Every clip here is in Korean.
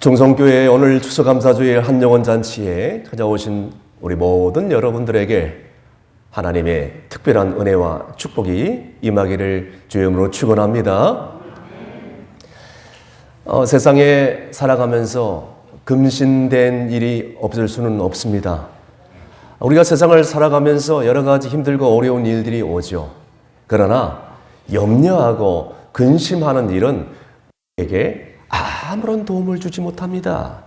충성교회 오늘 추수감사주일 한영원 잔치에 찾아오신 우리 모든 여러분들에게 하나님의 특별한 은혜와 축복이 임하기를 주의 이름으로 축원합니다. 세상에 살아가면서 금신된 일이 없을 수는 없습니다. 우리가 세상을 살아가면서 여러 가지 힘들고 어려운 일들이 오죠. 그러나 염려하고 근심하는 일은 우리에게 아무런 도움을 주지 못합니다.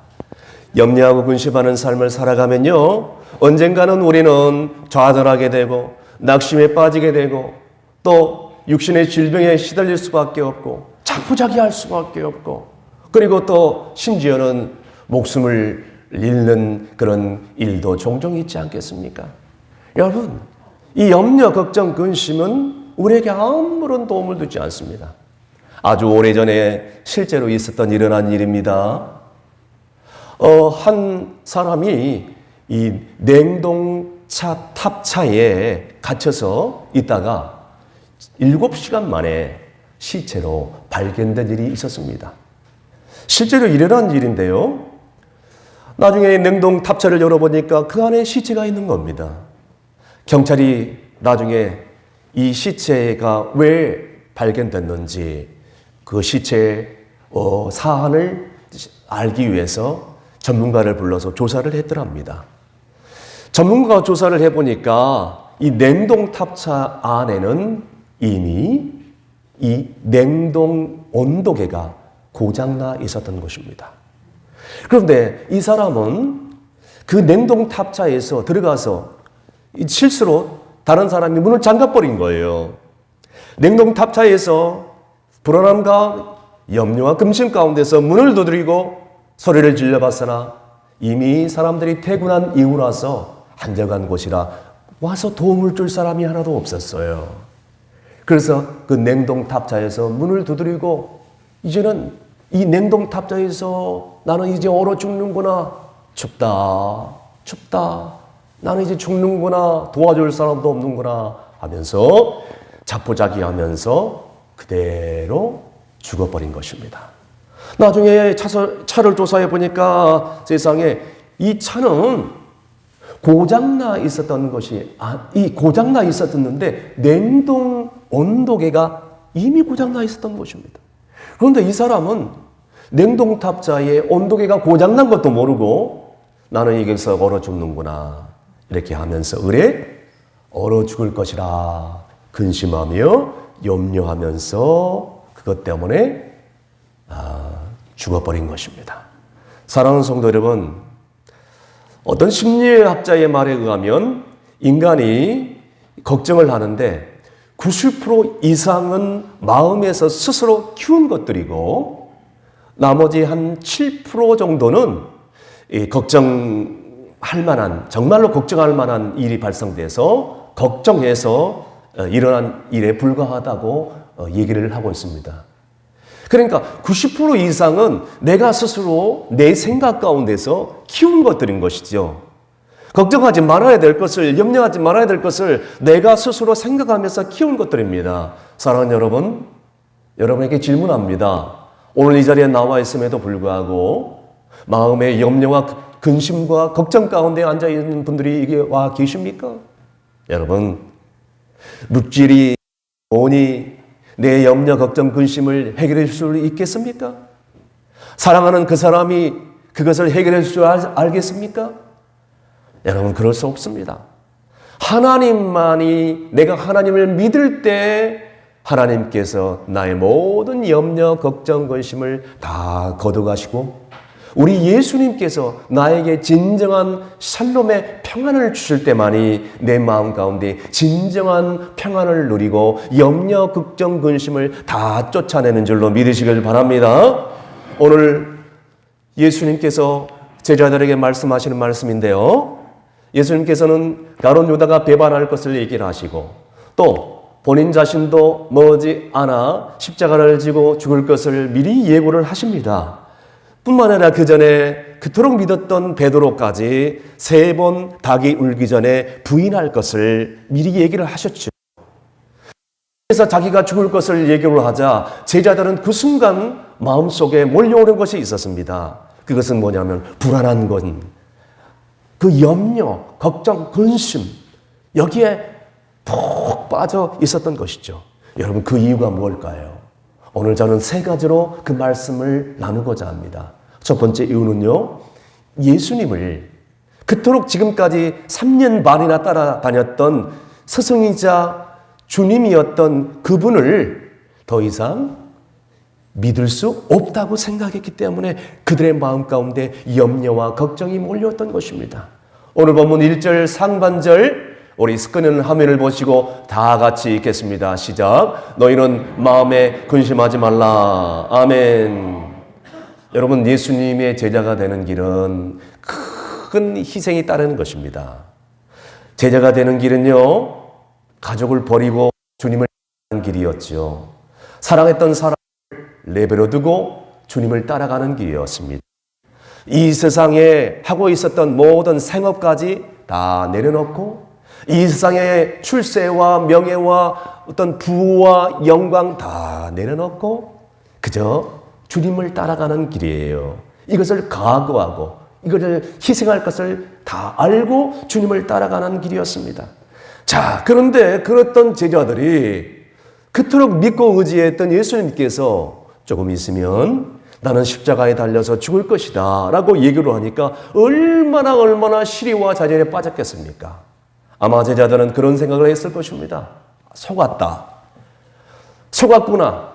염려하고 근심하는 삶을 살아가면요, 언젠가는 우리는 좌절하게 되고 낙심에 빠지게 되고 또 육신의 질병에 시달릴 수밖에 없고 자포자기할 수밖에 없고, 그리고 또 심지어는 목숨을 잃는 그런 일도 종종 있지 않겠습니까? 여러분, 이 염려, 걱정, 근심은 우리에게 아무런 도움을 주지 않습니다. 아주 오래전에 실제로 일어난 일입니다. 한 사람이 이 냉동차 탑차에 갇혀서 있다가 7시간 만에 시체로 발견된 일이 있었습니다. 실제로 일어난 일인데요. 나중에 냉동 탑차를 열어보니까 그 안에 시체가 있는 겁니다. 경찰이 나중에 이 시체가 왜 발견됐는지 그 시체의 사안을 알기 위해서 전문가를 불러서 조사를 했더랍니다. 전문가가 조사를 해보니까 이 냉동탑차 안에는 이미 이 냉동 온도계가 고장나 있었던 것입니다. 그런데 이 사람은 그 냉동탑차에서 들어가서 실수로 다른 사람이 문을 잠가버린 거예요. 냉동탑차에서 불안함과 염려와 근심 가운데서 문을 두드리고 소리를 질러봤으나 이미 사람들이 퇴근한 이후라서 한적한 곳이라 와서 도움을 줄 사람이 하나도 없었어요. 그래서 그 냉동탑차에서 문을 두드리고 이제는 이 냉동탑차에서 나는 이제 얼어 죽는구나, 춥다, 나는 이제 죽는구나, 도와줄 사람도 없는구나 하면서 자포자기하면서 그대로 죽어버린 것입니다. 나중에 차를 조사해 보니까 세상에 이 차는 고장나 있었는데 냉동 온도계가 이미 고장나 있었던 것입니다. 그런데 이 사람은 냉동탑차에 온도계가 고장난 것도 모르고 나는 여기서 얼어 죽는구나 이렇게 하면서 얼어 죽을 것이라 근심하며 염려하면서 그것 때문에 죽어버린 것입니다. 사랑하는 성도 여러분, 어떤 심리학자의 말에 의하면 인간이 걱정을 하는데 90% 이상은 마음에서 스스로 키운 것들이고 나머지 한 7% 정도는 정말로 걱정할 만한 일이 발생돼서 걱정해서 일어난 일에 불과하다고 얘기를 하고 있습니다. 그러니까 90% 이상은 내가 스스로 내 생각 가운데서 키운 것들인 것이죠. 걱정하지 말아야 될 것을, 염려하지 말아야 될 것을 내가 스스로 생각하면서 키운 것들입니다. 사랑하는 여러분, 여러분에게 질문합니다. 오늘 이 자리에 나와 있음에도 불구하고 마음의 염려와 근심과 걱정 가운데 앉아있는 분들이 이게 와 계십니까? 여러분, 물질이 돈이 내 염려, 걱정, 근심을 해결해 줄 수 있겠습니까? 사랑하는 그 사람이 그것을 해결해 줄 줄 알겠습니까? 여러분, 그럴 수 없습니다. 하나님만이, 내가 하나님을 믿을 때 하나님께서 나의 모든 염려, 걱정, 근심을 다 거둬가시고 우리 예수님께서 나에게 진정한 샬롬의 평안을 주실 때만이 내 마음 가운데 진정한 평안을 누리고 염려, 걱정, 근심을 다 쫓아내는 줄로 믿으시길 바랍니다. 오늘 예수님께서 제자들에게 말씀하시는 말씀인데요. 예수님께서는 가룟 유다가 배반할 것을 얘기를 하시고 또 본인 자신도 머지않아 십자가를 지고 죽을 것을 미리 예고를 하십니다. 뿐만 아니라 그 전에 그토록 믿었던 베드로까지 3번 닭이 울기 전에 부인할 것을 미리 얘기를 하셨죠. 그래서 자기가 죽을 것을 얘기를 하자 제자들은 그 순간 마음속에 몰려오는 것이 있었습니다. 그것은 뭐냐면 불안한 건, 그 염려, 걱정, 근심, 여기에 푹 빠져 있었던 것이죠. 여러분, 그 이유가 무엇일까요? 오늘 저는 세 가지로 그 말씀을 나누고자 합니다. 첫 번째 이유는요, 예수님을 그토록 지금까지 3년 반이나 따라다녔던 스승이자 주님이었던 그분을 더 이상 믿을 수 없다고 생각했기 때문에 그들의 마음 가운데 염려와 걱정이 몰려왔던 것입니다. 오늘 본문 1절 상반절, 우리 스크린 화면을 보시고 다 같이 읽겠습니다. 시작. 너희는 마음에 근심하지 말라. 아멘. 여러분, 예수님의 제자가 되는 길은 큰 희생이 따르는 것입니다. 제자가 되는 길은요, 가족을 버리고 주님을 따르는 길이었죠. 사랑했던 사람을 내버려 두고 주님을 따라가는 길이었습니다. 이 세상에 하고 있었던 모든 생업까지 다 내려놓고, 이 세상의 출세와 명예와 어떤 부와 영광 다 내려놓고 그저 주님을 따라가는 길이에요. 이것을 각오하고 이것을 희생할 것을 다 알고 주님을 따라가는 길이었습니다. 자, 그런데 그랬던 제자들이 그토록 믿고 의지했던 예수님께서 조금 있으면 나는 십자가에 달려서 죽을 것이다 라고 얘기를 하니까 얼마나 시리와 좌절에 빠졌겠습니까? 아마 제자들은 그런 생각을 했을 것입니다. 속았구나.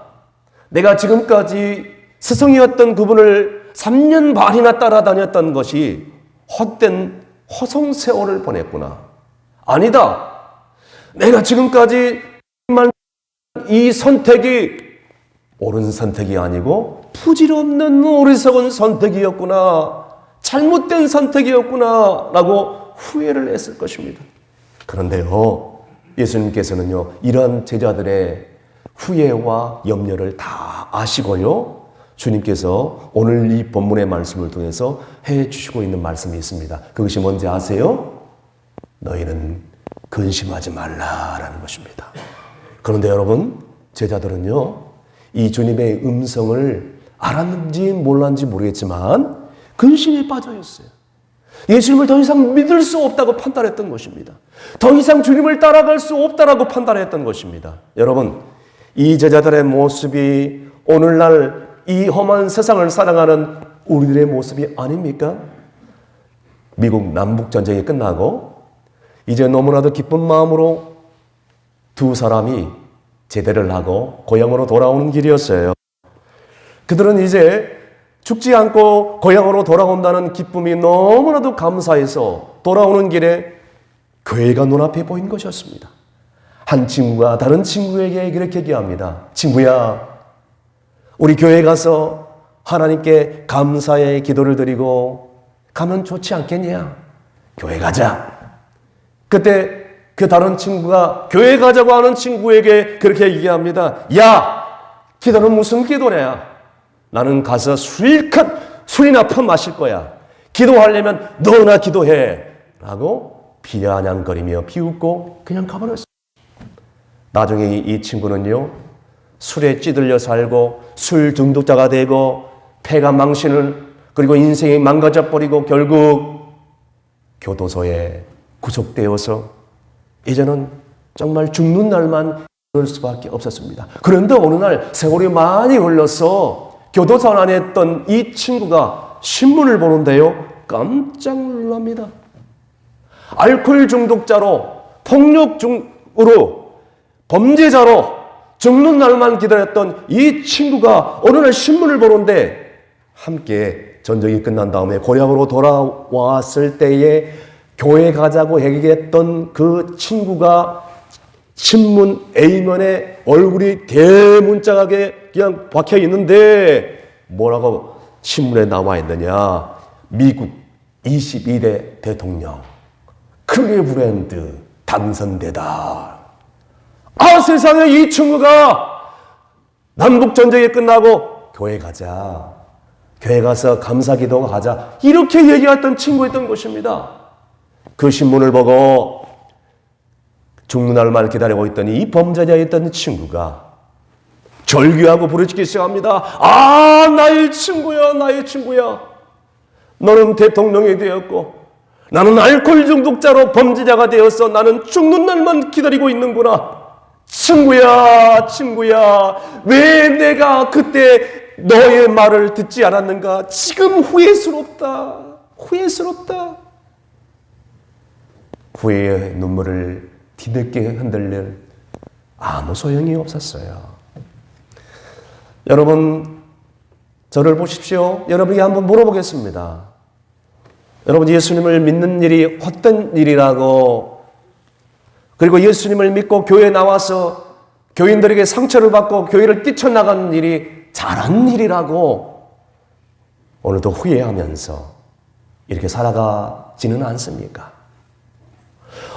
내가 지금까지 스승이었던 그분을 3년 반이나 따라다녔던 것이 헛된 허송세월을 보냈구나. 아니다. 내가 지금까지 이 선택이 옳은 선택이 아니고 부질없는 어리석은 선택이었구나. 잘못된 선택이었구나 라고 후회를 했을 것입니다. 그런데요, 예수님께서는요, 이런 제자들의 후회와 염려를 다 아시고요, 주님께서 오늘 이 본문의 말씀을 통해서 해주시고 있는 말씀이 있습니다. 그것이 뭔지 아세요? 너희는 근심하지 말라라는 것입니다. 그런데 여러분, 제자들은요, 이 주님의 음성을 알았는지 몰랐는지 모르겠지만 근심에 빠져 있어요. 예수님을 더 이상 믿을 수 없다고 판단했던 것입니다. 더 이상 주님을 따라갈 수 없다라고 판단했던 것입니다. 여러분, 이 제자들의 모습이 오늘날 이 험한 세상을 살아가는 우리들의 모습이 아닙니까? 미국 남북전쟁이 끝나고 이제 너무나도 기쁜 마음으로 두 사람이 제대를 하고 고향으로 돌아오는 길이었어요. 그들은 이제 죽지 않고 고향으로 돌아온다는 기쁨이 너무나도 감사해서 돌아오는 길에 교회가 눈앞에 보인 것이었습니다. 한 친구가 다른 친구에게 이렇게 얘기합니다. 친구야, 우리 교회 가서 하나님께 감사의 기도를 드리고 가면 좋지 않겠냐? 교회 가자. 그때 그 다른 친구가 교회 가자고 하는 친구에게 그렇게 얘기합니다. 야, 기도는 무슨 기도냐? 나는 가서 술이나 퍼마실 거야. 기도하려면 너나 기도해. 라고 비아냥거리며 비웃고 그냥 가버렸어요. 나중에 이 친구는요, 술에 찌들려 살고 술 중독자가 되고 폐가 망신을, 그리고 인생이 망가져버리고 결국 교도소에 구속되어서 이제는 정말 죽는 날만 그럴 수밖에 없었습니다. 그런데 어느 날 세월이 많이 흘러서 교도소 안에 있던 이 친구가 신문을 보는데요, 깜짝 놀랍니다. 알코올 중독자로, 폭력 중으로, 범죄자로 죽는 날만 기다렸던 이 친구가 어느 날 신문을 보는데, 함께 전쟁이 끝난 다음에 고향으로 돌아왔을 때에 교회 가자고 얘기했던 그 친구가 신문 A면에 얼굴이 대문짝하게 그냥 박혀 있는데 뭐라고 신문에 나와 있느냐? 미국 22대 대통령 클리브랜드 당선되다. 아, 세상에, 이 친구가 남북전쟁이 끝나고 교회 가자, 교회 가서 감사기도 하자, 이렇게 얘기했던 친구였던 것입니다. 그 신문을 보고 죽는 날만 기다리고 있던 이 범죄자였던 친구가 절규하고 부르짖기 시작합니다. 아, 나의 친구야, 나의 친구야. 너는 대통령이 되었고 나는 알코올 중독자로 범죄자가 되어서 나는 죽는 날만 기다리고 있는구나. 친구야, 친구야, 왜 내가 그때 너의 말을 듣지 않았는가? 지금 후회스럽다. 후회스럽다. 후회의 눈물을 뒤늦게 흔들릴 아무 소용이 없었어요. 여러분, 저를 보십시오. 여러분에게 한번 물어보겠습니다. 여러분, 예수님을 믿는 일이 헛된 일이라고, 그리고 예수님을 믿고 교회에 나와서 교인들에게 상처를 받고 교회를 뛰쳐나가는 일이 잘한 일이라고 오늘도 후회하면서 이렇게 살아가지는 않습니까?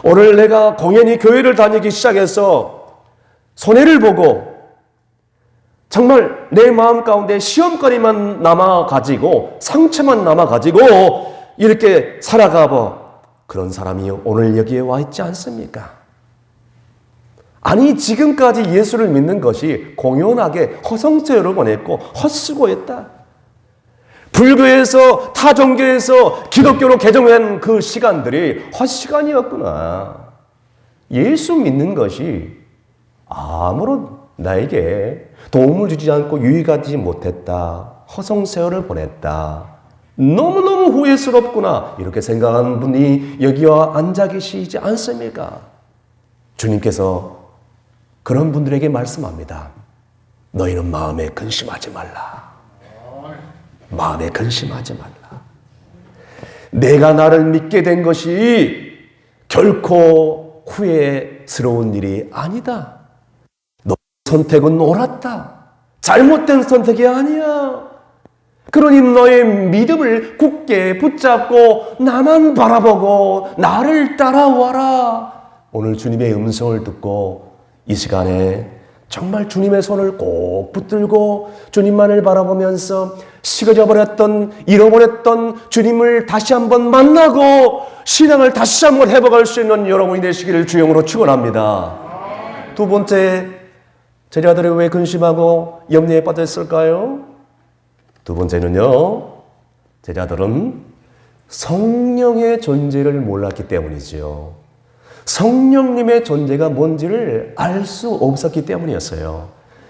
오늘 내가 공연히 교회를 다니기 시작해서 손해를 보고 정말 내 마음 가운데 시험거리만 남아가지고 상처만 남아가지고 이렇게 살아가고 그런 사람이 오늘 여기에 와 있지 않습니까? 아니, 지금까지 예수를 믿는 것이 공연하게 허송세월을 보냈고 헛수고했다. 불교에서 타 종교에서 기독교로 개종한 그 시간들이 헛시간이었구나. 예수 믿는 것이 아무런 나에게 도움을 주지 않고 유익하지 못했다. 허송세월을 보냈다. 너무너무 후회스럽구나. 이렇게 생각하는 분이 여기와 앉아 계시지 않습니까? 주님께서 그런 분들에게 말씀합니다. 너희는 마음에 근심하지 말라. 마음에 근심하지 말라. 내가 나를 믿게 된 것이 결코 후회스러운 일이 아니다. 너 선택은 옳았다. 잘못된 선택이 아니야. 그러니 너의 믿음을 굳게 붙잡고 나만 바라보고 나를 따라와라. 오늘 주님의 음성을 듣고 이 시간에 정말 주님의 손을 꼭 붙들고 주님만을 바라보면서 식어져 버렸던, 잃어버렸던 주님을 다시 한번 만나고 신앙을 다시 한번 회복할 수 있는 여러분이 되시기를 주영으로 축원합니다. 두 번째, 제자들이 왜 근심하고 염려에 빠졌을까요? 두 번째는요, 제자들은 성령의 존재를 몰랐기 때문이지요. 성령님의 존재가 뭔지를 알 수 없었기 때문이었어요.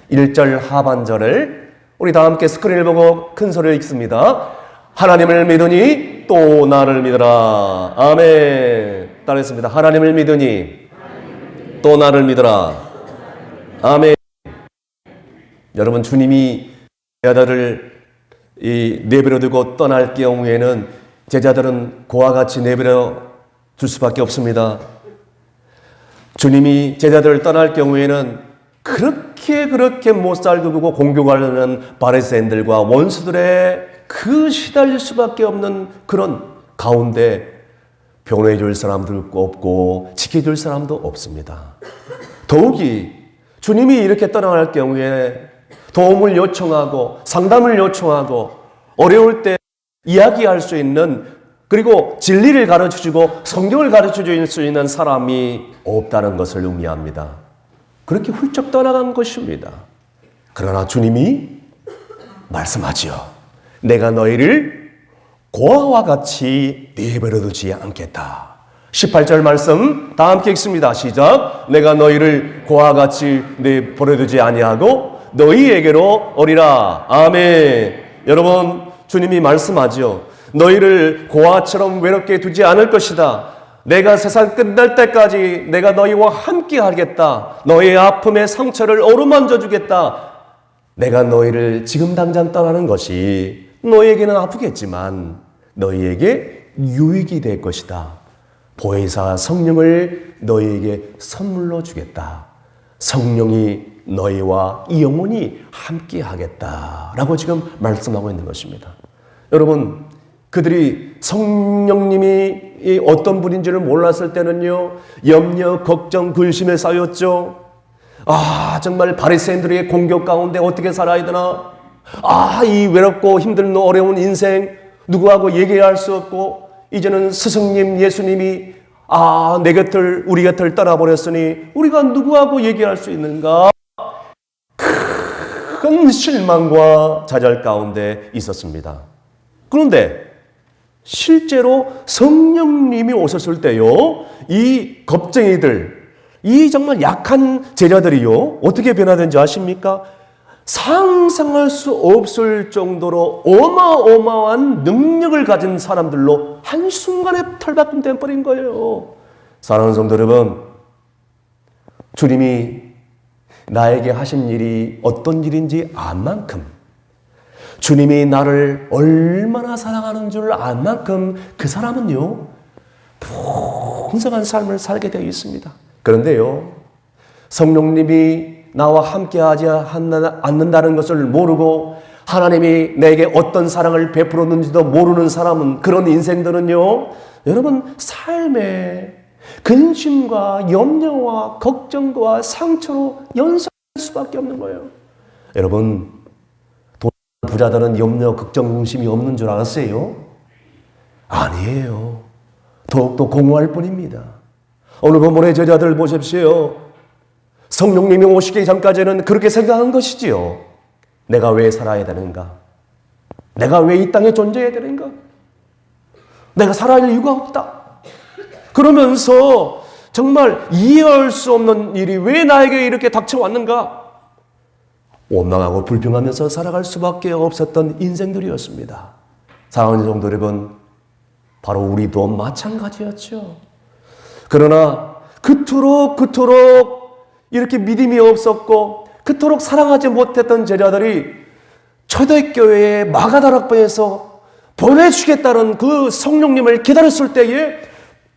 1절 하반절을 우리 다 함께 스크린을 보고 큰 소리로 읽습니다. 하나님을 믿으니 또 나를 믿으라. 아멘. 따라했습니다. 하나님을 믿으니 또 나를 믿으라. 아멘. 여러분, 주님이 제자들을 내버려 두고 떠날 경우에는 제자들은 그와 같이 내버려 둘 수밖에 없습니다. 주님이 제자들을 떠날 경우에는 그렇게 못살고 보고 공격하려는 바리새인들과 원수들의 그 시달릴 수밖에 없는 그런 가운데 변호해 줄 사람도 없고 지켜줄 사람도 없습니다. 더욱이 주님이 이렇게 떠나갈 경우에 도움을 요청하고 상담을 요청하고 어려울 때 이야기할 수 있는, 그리고 진리를 가르쳐주고 성경을 가르쳐줄 수 있는 사람이 없다는 것을 의미합니다. 그렇게 훌쩍 떠나간 것입니다. 그러나 주님이 말씀하지요. 내가 너희를 고아와 같이 내버려두지 않겠다. 18절 말씀 다 함께 읽습니다. 시작. 내가 너희를 고아와 같이 내버려두지 아니하고 너희에게로 오리라. 아멘. 여러분, 주님이 말씀하지요. 너희를 고아처럼 외롭게 두지 않을 것이다. 내가 세상 끝날 때까지 내가 너희와 함께 하겠다. 너희의 아픔의 상처를 어루만져 주겠다. 내가 너희를 지금 당장 떠나는 것이 너희에게는 아프겠지만 너희에게 유익이 될 것이다. 보혜사 성령을 너희에게 선물로 주겠다. 성령이 너희와 영원히 함께 하겠다라고 지금 말씀하고 있는 것입니다. 여러분, 그들이 성령님이 어떤 분인지를 몰랐을 때는요, 염려, 걱정, 근심에 쌓였죠. 정말 바리새인들의 공격 가운데 어떻게 살아야 되나? 이 외롭고 힘든 어려운 인생 누구하고 얘기할 수 없고, 이제는 스승님 예수님이 내 곁을, 우리 곁을 떠나버렸으니 우리가 누구하고 얘기할 수 있는가? 큰 실망과 좌절 가운데 있었습니다. 그런데 실제로 성령님이 오셨을 때요, 이 겁쟁이들, 이 정말 약한 제자들이요, 어떻게 변화된지 아십니까? 상상할 수 없을 정도로 어마어마한 능력을 가진 사람들로 한순간에 털바꿈 돼버린 거예요. 사랑하는 성도 여러분, 주님이 나에게 하신 일이 어떤 일인지 안 만큼, 주님이 나를 얼마나 사랑하는 줄 알 만큼 그 사람은요, 풍성한 삶을 살게 되어 있습니다. 그런데요, 성령님이 나와 함께하지 않는다는 것을 모르고 하나님이 내게 어떤 사랑을 베풀었는지도 모르는 사람은, 그런 인생들은요, 여러분 삶에 근심과 염려와 걱정과 상처로 연속할 수밖에 없는 거예요. 여러분, 부자들은 염려, 걱정, 근심이 없는 줄 아세요? 아니에요. 더욱더 공허할 뿐입니다. 오늘 본문의 제자들 보십시오. 성령님이 오시기 전까지는 그렇게 생각한 것이지요. 내가 왜 살아야 되는가? 내가 왜 이 땅에 존재해야 되는가? 내가 살아야 이유가 없다. 그러면서 정말 이해할 수 없는 일이 왜 나에게 이렇게 닥쳐왔는가? 원망하고 불평하면서 살아갈 수밖에 없었던 인생들이었습니다. 사랑하는 성도 여러분, 바로 우리도 마찬가지였죠. 그러나 그토록 이렇게 믿음이 없었고 그토록 사랑하지 못했던 제자들이 초대교회의 마가다락방에서 보내주겠다는 그 성령님을 기다렸을 때에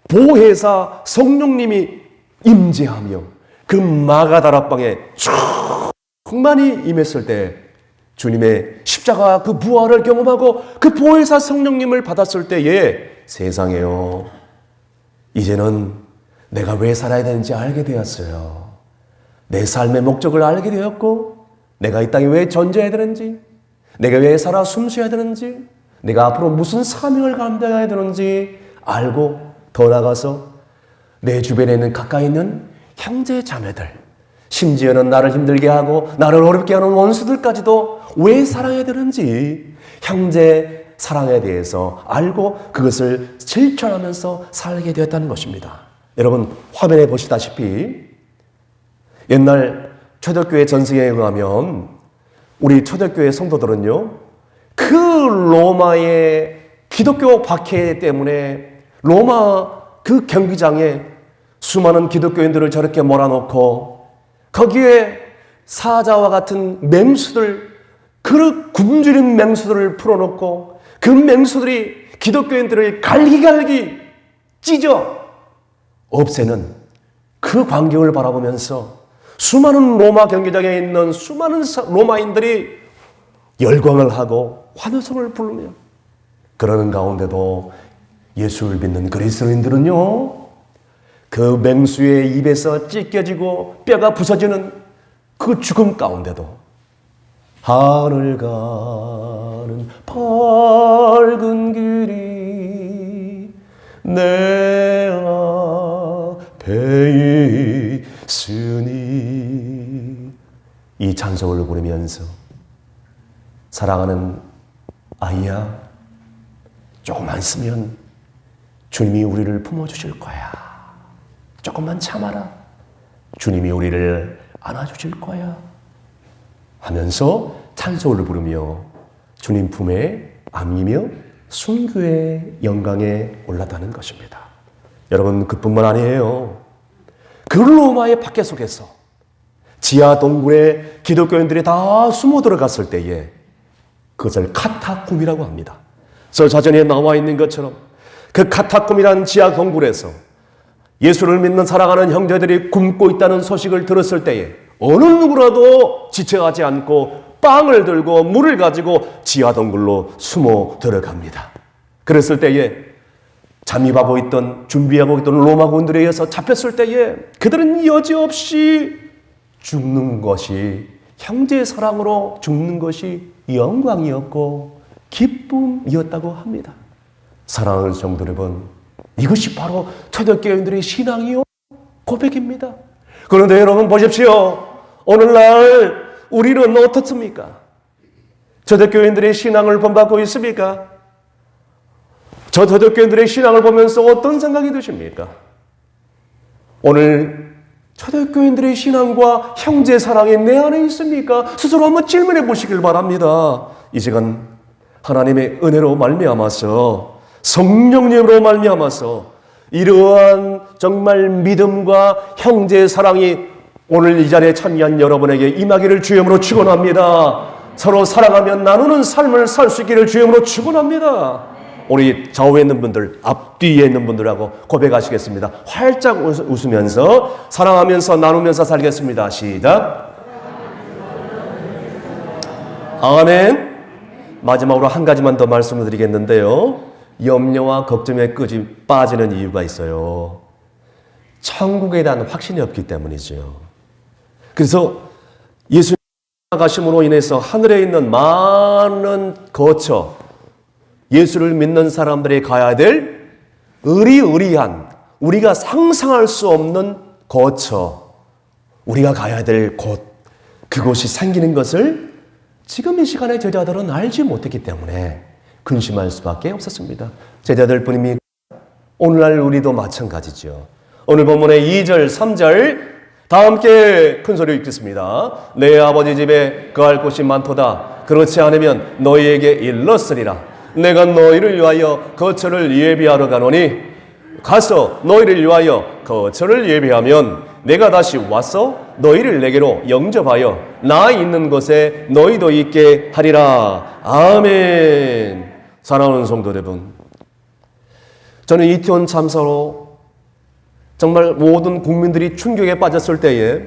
보혜사 성령님이 임재하며 그 마가다락방에 충만히 임했을 때 주님의 십자가 그 부활을 경험하고 그 보혜사 성령님을 받았을 때에 세상에요, 이제는 내가 왜 살아야 되는지 알게 되었어요. 내 삶의 목적을 알게 되었고, 내가 이 땅에 왜 존재해야 되는지, 내가 왜 살아 숨쉬어야 되는지, 내가 앞으로 무슨 사명을 감당해야 되는지 알고, 더 나아가서 내 주변에 있는 가까이 있는 형제 자매들, 심지어는 나를 힘들게 하고 나를 어렵게 하는 원수들까지도 왜 사랑해야 되는지 형제 사랑에 대해서 알고 그것을 실천하면서 살게 되었다는 것입니다. 여러분, 화면에 보시다시피 옛날 초대교회 전승에 의하면 우리 초대교회 성도들은요, 그 로마의 기독교 박해 때문에 로마 그 경기장에 수많은 기독교인들을 저렇게 몰아놓고 거기에 사자와 같은 맹수들, 그 굶주린 맹수들을 풀어놓고 그 맹수들이 기독교인들을 갈기갈기 찢어 없애는 그 광경을 바라보면서 수많은 로마 경기장에 있는 수많은 로마인들이 열광을 하고 환호성을 부르며, 그러는 가운데도 예수를 믿는 그리스도인들은요, 그 맹수의 입에서 찢겨지고 뼈가 부서지는 그 죽음 가운데도 하늘 가는 밝은 길이 내 앞에 있으니, 이 찬송을 부르면서 사랑하는 아이야, 조금만 쓰면 주님이 우리를 품어주실 거야. 조금만 참아라. 주님이 우리를 안아주실 거야. 하면서 찬송을 부르며 주님 품에 안기며 순교의 영광에 올라가는 것입니다. 여러분, 그뿐만 아니에요. 그 로마의 박해 속에서 지하 동굴에 기독교인들이 다 숨어 들어갔을 때에 그것을 카타콤이라고 합니다. 저자전에 나와 있는 것처럼 그 카타콤이라는 지하 동굴에서 예수를 믿는 사랑하는 형제들이 굶고 있다는 소식을 들었을 때에 어느 누구라도 지체하지 않고 빵을 들고 물을 가지고 지하 동굴로 숨어 들어갑니다. 그랬을 때에 잠입하고 있던, 준비하고 있던 로마군들에 의해서 잡혔을 때에 그들은 여지없이 죽는 것이, 형제의 사랑으로 죽는 것이 영광이었고 기쁨이었다고 합니다. 사랑하는 성도 여러분, 이것이 바로 초대교인들의 신앙이요 고백입니다. 그런데 여러분 보십시오. 오늘날 우리는 어떻습니까? 초대교인들의 신앙을 본받고 있습니까? 저 초대교인들의 신앙을 보면서 어떤 생각이 드십니까? 오늘 초대교인들의 신앙과 형제 사랑이 내 안에 있습니까? 스스로 한번 질문해 보시길 바랍니다. 이 시간 하나님의 은혜로 말미암아서, 성령님으로 말미암아서 이러한 정말 믿음과 형제 사랑이 오늘 이 자리에 참여한 여러분에게 임하기를 주님으로 축원합니다. 서로 사랑하며 나누는 삶을 살 수 있기를 주님으로 축원합니다. 우리 좌우에 있는 분들, 앞뒤에 있는 분들하고 고백하시겠습니다. 활짝 웃으면서 사랑하면서 나누면서 살겠습니다. 시작. 아멘. 마지막으로 한 가지만 더 말씀을 드리겠는데요. 염려와 걱정에 빠지는 이유가 있어요. 천국에 대한 확신이 없기 때문이죠. 그래서 예수님 나가심으로 인해서 하늘에 있는 많은 거처, 예수를 믿는 사람들이 가야 될 의리의리한, 우리가 상상할 수 없는 거처, 우리가 가야 될 곳, 그곳이 생기는 것을 지금 이 시간에 제자들은 알지 못했기 때문에 근심할 수밖에 없었습니다. 제자들 뿐입니까? 오늘날 우리도 마찬가지죠. 오늘 본문의 2절, 3절 다 함께 큰 소리로 읽겠습니다. 내 아버지 집에 거할 곳이 많도다. 그렇지 않으면 너희에게 일렀으리라. 내가 너희를 위하여 거처를 예비하러 가노니 가서 너희를 위하여 거처를 예비하면 내가 다시 와서 너희를 내게로 영접하여 나 있는 곳에 너희도 있게 하리라. 아멘. 사랑하는 성도 여러분, 저는 이태원 참사로 정말 모든 국민들이 충격에 빠졌을 때에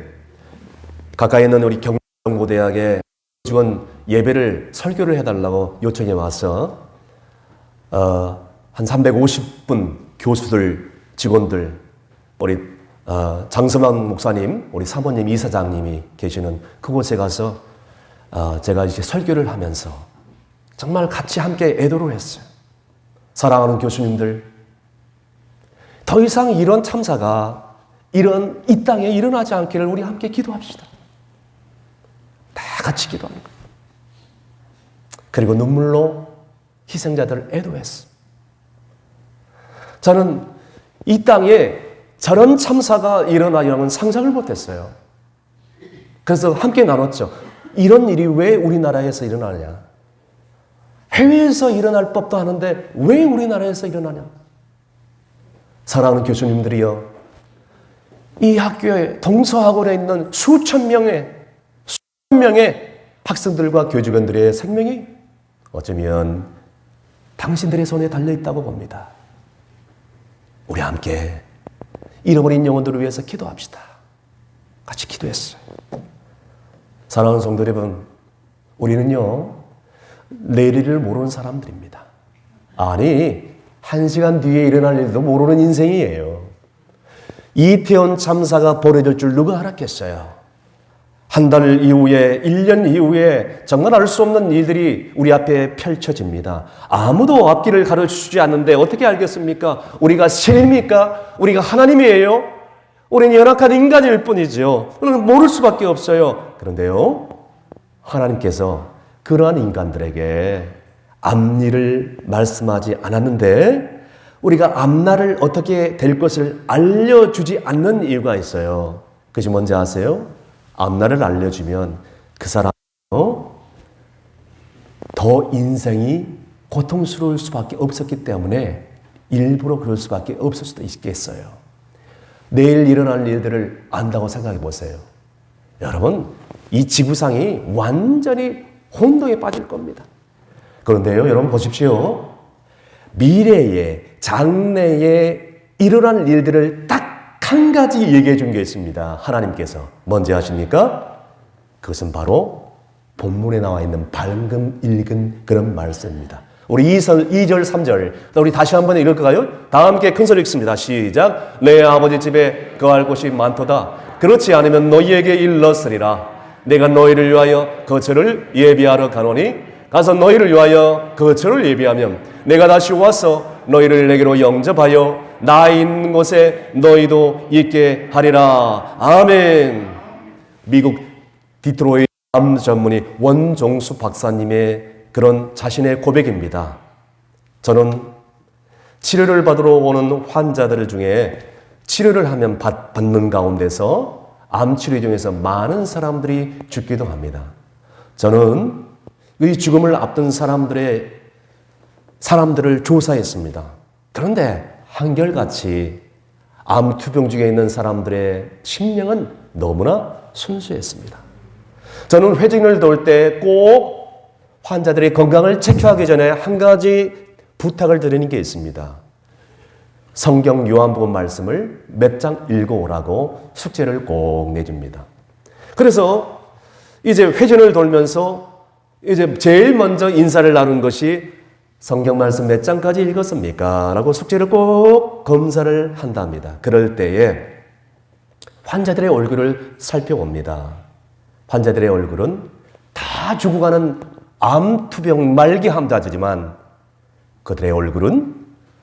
가까이 있는 우리 경북고대학에 직원 예배를 설교를 해달라고 요청이 와서 한 350분 교수들, 직원들, 우리 장서만 목사님, 우리 사모님, 이사장님이 계시는 그곳에 가서 제가 이제 설교를 하면서 정말 같이 함께 애도를 했어요. 사랑하는 교수님들, 더 이상 이런 참사가 이 땅에 일어나지 않기를 우리 함께 기도합시다. 다 같이 기도합니다. 그리고 눈물로 희생자들을 애도했어. 저는 이 땅에 저런 참사가 일어나려는 상상을 못했어요. 그래서 함께 나눴죠. 이런 일이 왜 우리나라에서 일어나냐? 해외에서 일어날 법도 하는데 왜 우리나라에서 일어나냐? 사랑하는 교수님들이요, 이 학교에 동서학원에 있는 수천 명의 학생들과 교직원들의 생명이 어쩌면 당신들의 손에 달려있다고 봅니다. 우리 함께 잃어버린 영혼들을 위해서 기도합시다. 같이 기도했어요. 사랑하는 성도 여러분, 우리는요 내일을 모르는 사람들입니다. 아니, 1시간 뒤에 일어날 일도 모르는 인생이에요. 이태원 참사가 벌어질 줄 누가 알았겠어요? 한 달 이후에, 1년 이후에 정말 알 수 없는 일들이 우리 앞에 펼쳐집니다. 아무도 앞길을 가르쳐주지 않는데 어떻게 알겠습니까? 우리가 신입니까? 우리가 하나님이에요? 우리는 연약한 인간일 뿐이죠. 우리는 모를 수밖에 없어요. 그런데요, 하나님께서 그러한 인간들에게 앞일을 말씀하지 않았는데 우리가 앞날을 어떻게 될 것을 알려주지 않는 이유가 있어요. 그것이 뭔지 아세요? 앞날을 알려주면 그 사람은 더 인생이 고통스러울 수밖에 없었기 때문에 일부러 그럴 수밖에 없을 수도 있겠어요. 내일 일어날 일들을 안다고 생각해 보세요. 여러분, 이 지구상이 완전히 혼동에 빠질 겁니다. 그런데요, 여러분 보십시오. 미래에, 장래에 일어날 일들을 딱 한 가지 얘기해 준 게 있습니다. 하나님께서. 뭔지 아십니까? 그것은 바로 본문에 나와 있는 방금 읽은 그런 말씀입니다. 우리 2절, 3절. 우리 다시 한번 읽을까요? 다 함께 큰 소리 읽습니다. 시작. 내 아버지 집에 거할 곳이 많도다. 그렇지 않으면 너희에게 일렀으리라. 내가 너희를 위하여 거처를 예비하러 가노니 가서 너희를 위하여 거처를 예비하면 내가 다시 와서 너희를 내게로 영접하여 나 있는 곳에 너희도 있게 하리라. 아멘. 미국 디트로이트 암 전문의 원종수 박사님의 그런 자신의 고백입니다. 저는 치료를 받으러 오는 환자들 중에 치료를 하면 받는 가운데서 암 치료 중에서 많은 사람들이 죽기도 합니다. 저는 이 죽음을 앞둔 사람들을 조사했습니다. 그런데 한결같이 암 투병 중에 있는 사람들의 심령은 너무나 순수했습니다. 저는 회중을 돌 때 꼭 환자들의 건강을 체크하기 전에 한 가지 부탁을 드리는 게 있습니다. 성경 요한복음 말씀을 몇 장 읽어오라고 숙제를 꼭 내줍니다. 그래서 이제 회전을 돌면서 이제 제일 먼저 인사를 나눈 것이 성경 말씀 몇 장까지 읽었습니까? 라고 숙제를 꼭 검사를 한답니다. 그럴 때에 환자들의 얼굴을 살펴봅니다. 환자들의 얼굴은 다 죽어가는 암투병 말기 환자지만 그들의 얼굴은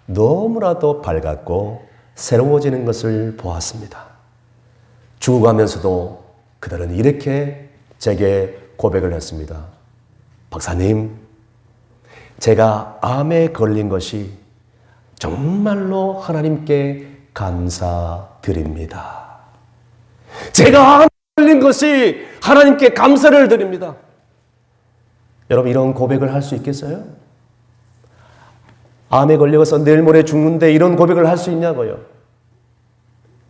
너무나도 밝았고 새로워지는 것을 보았습니다. 죽어가면서도 그들은 이렇게 제게 고백을 했습니다. 박사님, 제가 암에 걸린 것이 정말로 하나님께 감사드립니다. 제가 암에 걸린 것이 하나님께 감사를 드립니다. 여러분, 이런 고백을 할 수 있겠어요? 암에 걸려서 내일 모레 죽는데 이런 고백을 할 수 있냐고요?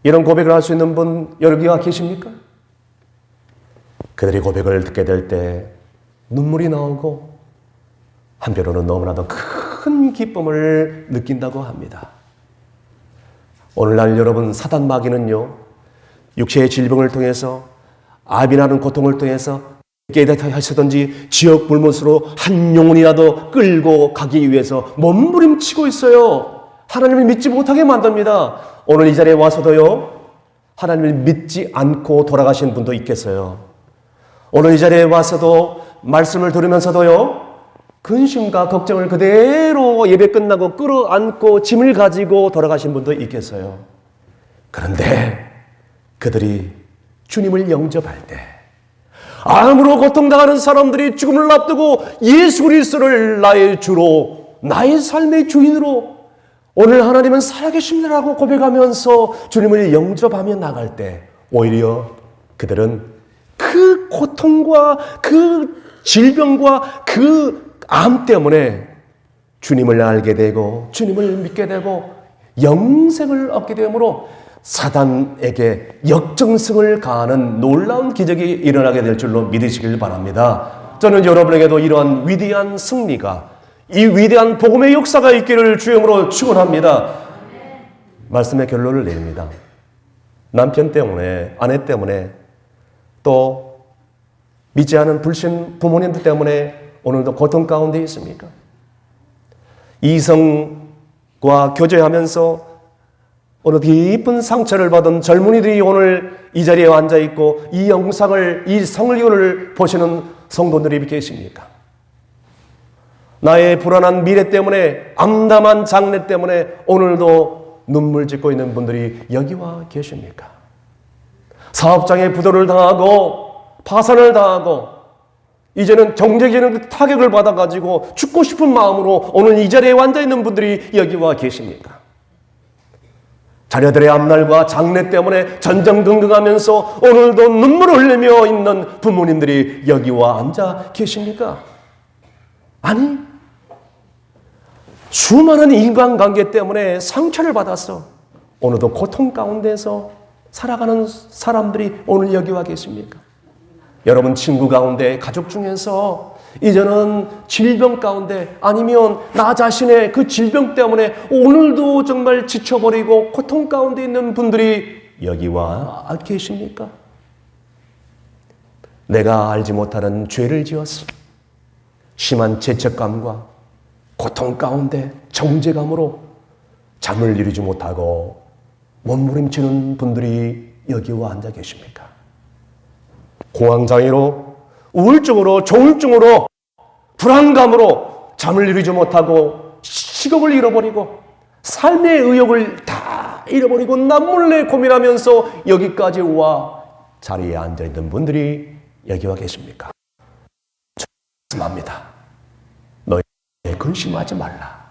이런 고백을 할 수 있는 분 여기가 계십니까? 그들의 고백을 듣게 될 때 눈물이 나오고 한편으로는 너무나도 큰 기쁨을 느낀다고 합니다. 오늘날 여러분, 사단 마귀는요, 육체의 질병을 통해서 아비나는 고통을 통해서 깨닫게 하시든지 지역 불못으로 한 영혼이라도 끌고 가기 위해서 몸부림치고 있어요. 하나님을 믿지 못하게 만듭니다. 오늘 이 자리에 와서도요, 하나님을 믿지 않고 돌아가신 분도 있겠어요. 오늘 이 자리에 와서도 말씀을 들으면서도요, 근심과 걱정을 그대로 예배 끝나고 끌어안고 짐을 가지고 돌아가신 분도 있겠어요. 그런데 그들이 주님을 영접할 때 암으로 고통당하는 사람들이 죽음을 앞두고 예수 그리스도를 나의 주로, 나의 삶의 주인으로 오늘 하나님은 살아계십니다라고 고백하면서 주님을 영접하며 나갈 때 오히려 그들은 그 고통과 그 질병과 그 암 때문에 주님을 알게 되고 주님을 믿게 되고 영생을 얻게 되므로 사단에게 역정승을 가하는 놀라운 기적이 일어나게 될 줄로 믿으시길 바랍니다. 저는 여러분에게도 이러한 위대한 승리가, 이 위대한 복음의 역사가 있기를 주님으로 축원합니다. 말씀의 결론을 내립니다. 남편 때문에, 아내 때문에, 또 믿지 않은 불신 부모님들 때문에 오늘도 고통 가운데 있습니까? 이성과 교제하면서 오늘 깊은 상처를 받은 젊은이들이 오늘 이 자리에 앉아있고 이 영상을, 이 성리언을 보시는 성도들이 계십니까? 나의 불안한 미래 때문에, 암담한 장래 때문에 오늘도 눈물 짓고 있는 분들이 여기와 계십니까? 사업장에 부도를 당하고 파산을 당하고 이제는 경제적인 타격을 받아가지고 죽고 싶은 마음으로 오늘 이 자리에 앉아있는 분들이 여기와 계십니까? 자녀들의 앞날과 장래 때문에 전전긍긍하면서 오늘도 눈물을 흘리며 있는 부모님들이 여기와 앉아 계십니까? 아니, 수많은 인간관계 때문에 상처를 받았어 오늘도 고통 가운데서 살아가는 사람들이 오늘 여기와 계십니까? 여러분 친구 가운데, 가족 중에서 이제는 질병 가운데 아니면 나 자신의 그 질병 때문에 오늘도 정말 지쳐버리고 고통 가운데 있는 분들이 여기와 계십니까? 내가 알지 못하는 죄를 지었어. 심한 죄책감과 고통 가운데 정죄감으로 잠을 이루지 못하고 몸부림치는 분들이 여기와 앉아 계십니까? 공황장애로, 우울증으로, 조울증으로, 불안감으로 잠을 이루지 못하고 식욕을 잃어버리고 삶의 의욕을 다 잃어버리고 남몰래 고민하면서 여기까지 와 자리에 앉아있는 분들이 여기와 계십니까? 말씀합니다. 너희 근심하지 말라.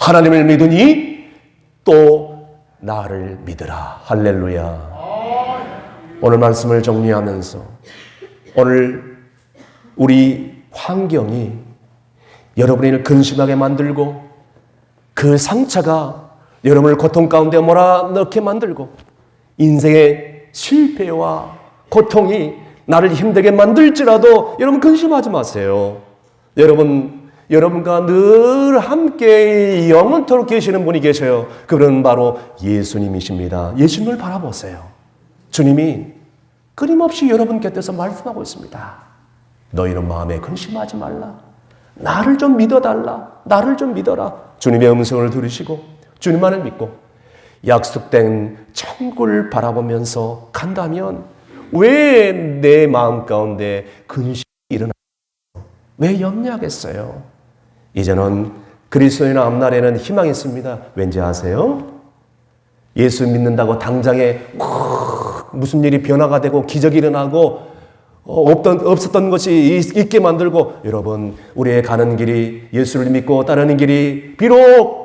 하나님을 믿으니 또 나를 믿으라. 할렐루야. 오늘 말씀을 정리하면서 오늘 우리 환경이 여러분을 근심하게 만들고 그 상처가 여러분을 고통 가운데 몰아넣게 만들고 인생의 실패와 고통이 나를 힘들게 만들지라도 여러분 근심하지 마세요. 여러분과 늘 함께 영원토록 계시는 분이 계셔요. 그분은 바로 예수님이십니다. 예수님을 바라보세요. 주님이 끊임없이 여러분 곁에서 말씀하고 있습니다. 너희는 마음에 근심하지 말라. 나를 좀 믿어달라. 나를 좀 믿어라. 주님의 음성을 들으시고 주님만을 믿고 약속된 천국을 바라보면서 간다면 왜 내 마음 가운데 근심이 일어나요? 왜 염려하겠어요? 이제는 그리스도인 앞날에는 희망이 있습니다. 왠지 아세요? 예수 믿는다고 당장에 무슨 일이 변화가 되고 기적이 일어나고 없었던 것이 있게 만들고 여러분 우리의 가는 길이 예수를 믿고 따르는 길이 비록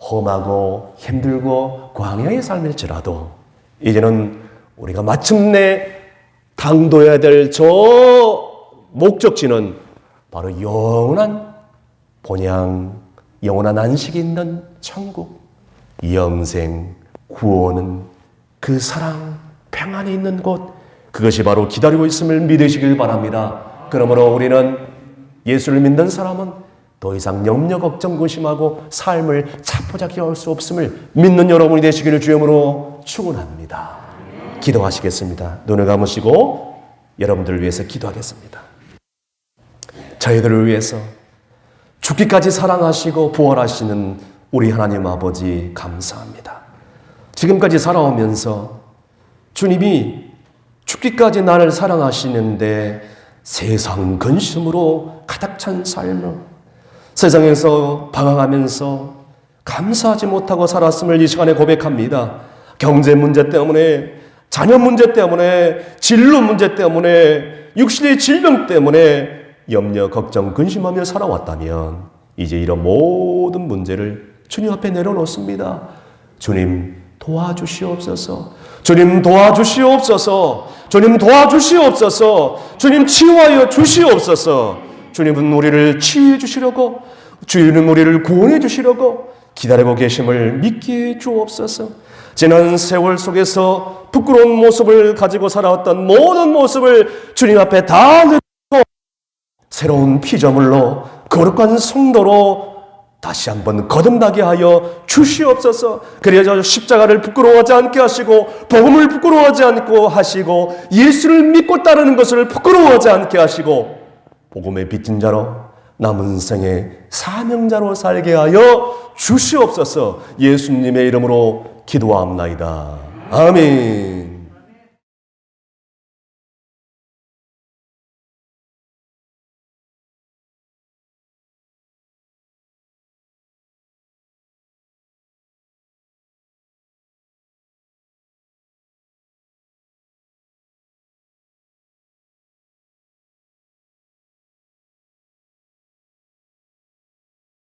험하고 힘들고 광야의 삶일지라도 이제는 우리가 마침내 당도해야 될 저 목적지는 바로 영원한 본향, 영원한 안식이 있는 천국, 영생, 구원은 그 사랑, 평안이 있는 곳, 그것이 바로 기다리고 있음을 믿으시길 바랍니다. 그러므로 우리는 예수를 믿는 사람은 더 이상 염려, 걱정, 근심하고 삶을 차포잡기 할 수 없음을 믿는 여러분이 되시기를 주님으로 축원합니다. 기도하시겠습니다. 눈을 감으시고 여러분들을 위해서 기도하겠습니다. 저희들을 위해서 죽기까지 사랑하시고 부활하시는 우리 하나님 아버지 감사합니다. 지금까지 살아오면서 주님이 죽기까지 나를 사랑하시는데 세상 근심으로 가득 찬 삶을 세상에서 방황하면서 감사하지 못하고 살았음을 이 시간에 고백합니다. 경제 문제 때문에, 자녀 문제 때문에, 진로 문제 때문에, 육신의 질병 때문에 염려, 걱정, 근심하며 살아왔다면 이제 이런 모든 문제를 주님 앞에 내려놓습니다. 주님 도와주시옵소서. 주님 도와주시옵소서. 주님 도와주시옵소서. 주님 치유하여 주시옵소서. 주님은 우리를 치유해 주시려고, 주님은 우리를 구원해 주시려고 기다리고 계심을 믿게 주옵소서. 지난 세월 속에서 부끄러운 모습을 가지고 살아왔던 모든 모습을 주님 앞에 다 내고 새로운 피조물로 거룩한 성도로 다시 한번 거듭나게 하여 주시옵소서. 그래야 십자가를 부끄러워하지 않게 하시고 복음을 부끄러워하지 않고 하시고 예수를 믿고 따르는 것을 부끄러워하지 않게 하시고 복음의 빚진 자로 남은 생에 사명자로 살게 하여 주시옵소서. 예수님의 이름으로 기도합나이다. 아멘.